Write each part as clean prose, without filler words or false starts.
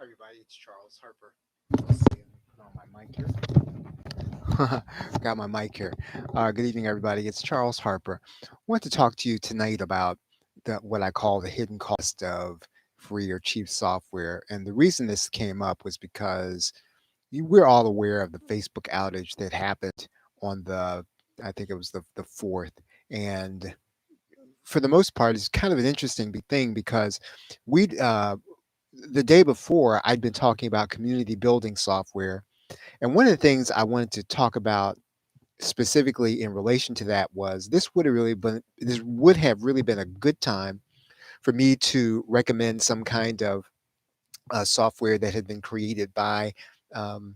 Hi everybody, it's Charles Harper. Let's see, let me put on my mic here. Got my mic here. Good evening, everybody. It's Charles Harper. I want to talk to you tonight about what I call the hidden cost of free or cheap software. And the reason this came up was because we're all aware of the Facebook outage that happened on I think it was the 4th. And for the most part, it's kind of an interesting thing because we the day before, I'd been talking about community building software. And one of the things I wanted to talk about specifically in relation to that was this would have really been a good time for me to recommend some kind of software that had been created by um,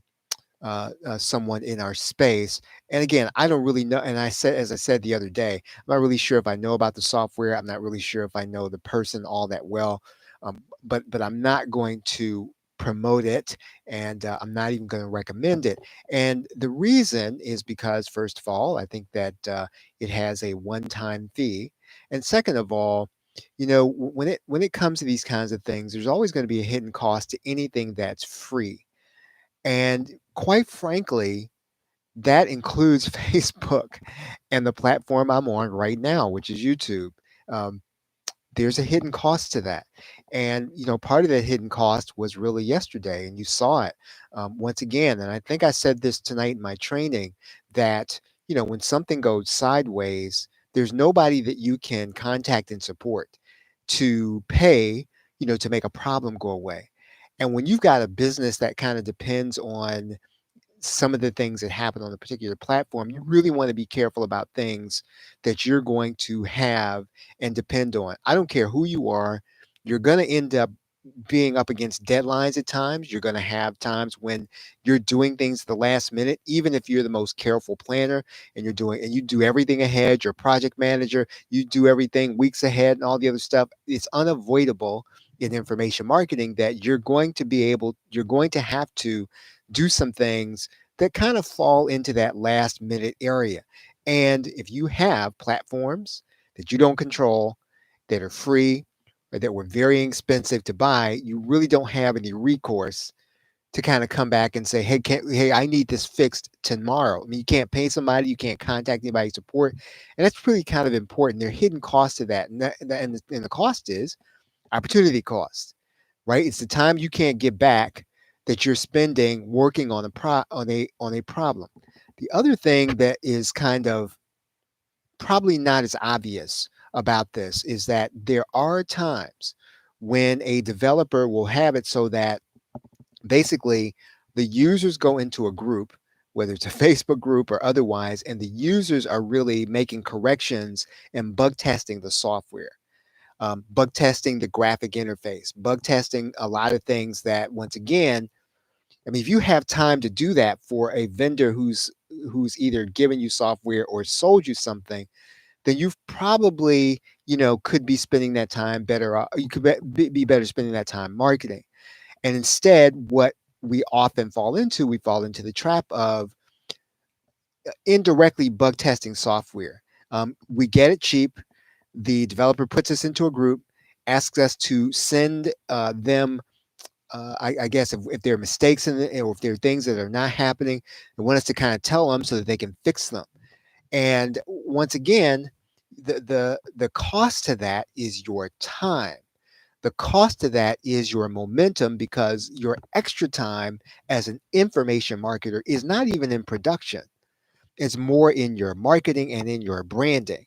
someone in our space. And again, I don't really know. And as I said the other day, I'm not really sure if I know about the software. I'm not really sure if I know the person all that well. But I'm not going to promote it, and I'm not even going to recommend it. And the reason is because, first of all, I think that it has a one-time fee, and second of all, when it comes to these kinds of things, there's always going to be a hidden cost to anything that's free. And quite frankly, that includes Facebook and the platform I'm on right now, which is YouTube. Um, there's a hidden cost to that. And, part of that hidden cost was really yesterday, and you saw it once again. And I think I said this tonight in my training that, when something goes sideways, there's nobody that you can contact and support to pay, to make a problem go away. And when you've got a business that kind of depends on some of the things that happen on a particular platform, you really want to be careful about things that you're going to have and depend on. I don't care who you are, you're going to end up being up against deadlines at times. You're going to have times when you're doing things at the last minute, even if you're the most careful planner and you do everything ahead, you're a project manager, you do everything weeks ahead and all the other stuff. It's unavoidable in information marketing that you're going to have to do some things that kind of fall into that last minute area. And if you have platforms that you don't control, that are free, or that were very expensive to buy, you really don't have any recourse to kind of come back and say, hey, I need this fixed tomorrow. I mean, you can't pay somebody, you can't contact anybody support. And that's really kind of important. There are hidden costs to that. And the cost is opportunity cost, right? It's the time you can't get back that you're spending working on on a problem. The other thing that is kind of probably not as obvious about this is that there are times when a developer will have it so that basically the users go into a group, whether it's a Facebook group or otherwise, and the users are really making corrections and bug testing the software, bug testing the graphic interface, bug testing a lot of things that, once again, I mean, if you have time to do that for a vendor who's either given you software or sold you something, then you've probably, could be spending that time better. You could be better spending that time marketing. And instead, what we fall into the trap of indirectly bug testing software. We get it cheap. The developer puts us into a group, asks us to send them I guess if there are mistakes in it or if there are things that are not happening, they want us to kind of tell them so that they can fix them. And once again, the cost to that is your time. The cost to that is your momentum because your extra time as an information marketer is not even in production. It's more in your marketing and in your branding.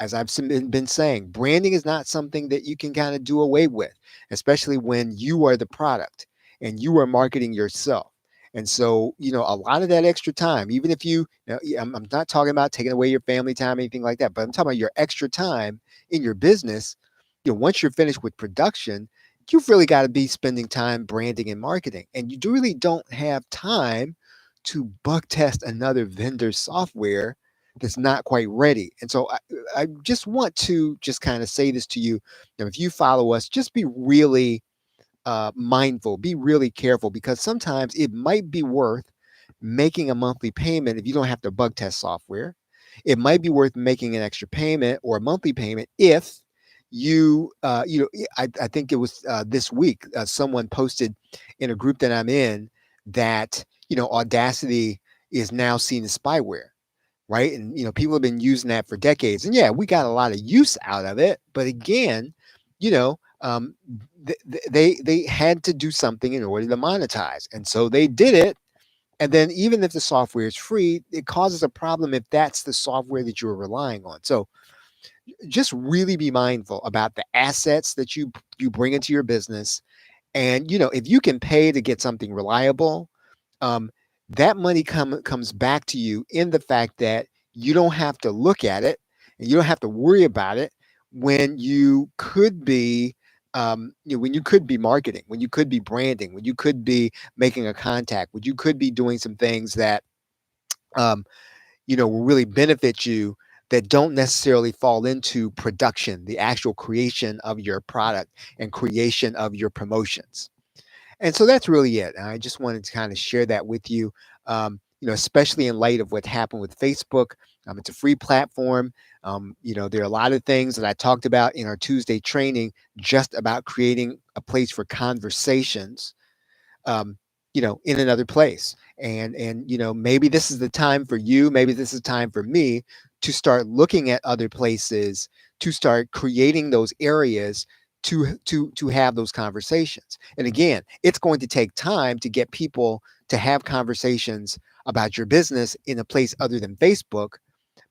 As I've been saying, branding is not something that you can kind of do away with, especially when you are the product and you are marketing yourself. And so, a lot of that extra time, even if I'm not talking about taking away your family time, anything like that, but I'm talking about your extra time in your business. Once you're finished with production, you've really got to be spending time branding and marketing. And you really don't have time to bug test another vendor's software that's not quite ready. And so I just want to just kind of say this to you. If you follow us, just be really mindful, be really careful, because sometimes it might be worth making a monthly payment if you don't have to bug test software. It might be worth making an extra payment or a monthly payment if I think it was this week, someone posted in a group that I'm in that, Audacity is now seen as spyware, right? And, people have been using that for decades. And yeah, we got a lot of use out of it. But again, you know, um, they had to do something in order to monetize. And so they did it. And then even if the software is free, it causes a problem if that's the software that you're relying on. So just really be mindful about the assets that you bring into your business. And if you can pay to get something reliable, um, that money comes back to you in the fact that you don't have to look at it and you don't have to worry about it when you could be when you could be marketing, when you could be branding, when you could be making a contact, when you could be doing some things that um, will really benefit you, that don't necessarily fall into production, the actual creation of your product and creation of your promotions. And so that's really it. And I just wanted to kind of share that with you, especially in light of what happened with Facebook. It's a free platform. There are a lot of things that I talked about in our Tuesday training, just about creating a place for conversations, um, in another place. And maybe this is the time for you, maybe this is time for me to start looking at other places, to start creating those areas to have those conversations. And again, it's going to take time to get people to have conversations about your business in a place other than Facebook,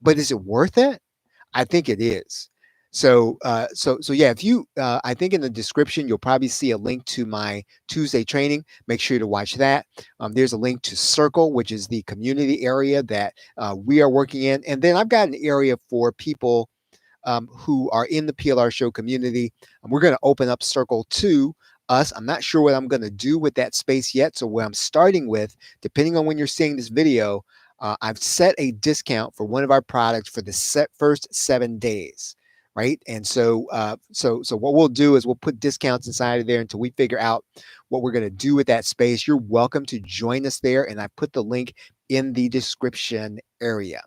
but is it worth it? I think it is. So yeah, if you, I think in the description, you'll probably see a link to my Tuesday training. Make sure to watch that. There's a link to Circle, which is the community area that we are working in. And then I've got an area for people who are in the PLR show community. And we're going to open up Circle to us. I'm not sure what I'm going to do with that space yet. So what I'm starting with, depending on when you're seeing this video, I've set a discount for one of our products for the first 7 days, right? And so what we'll do is we'll put discounts inside of there until we figure out what we're going to do with that space. You're welcome to join us there, and I put the link in the description area.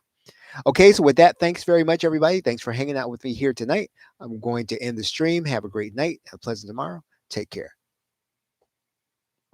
Okay, so with that, thanks very much, everybody. Thanks for hanging out with me here tonight. I'm going to end the stream. Have a great night. Have a pleasant tomorrow. Take care.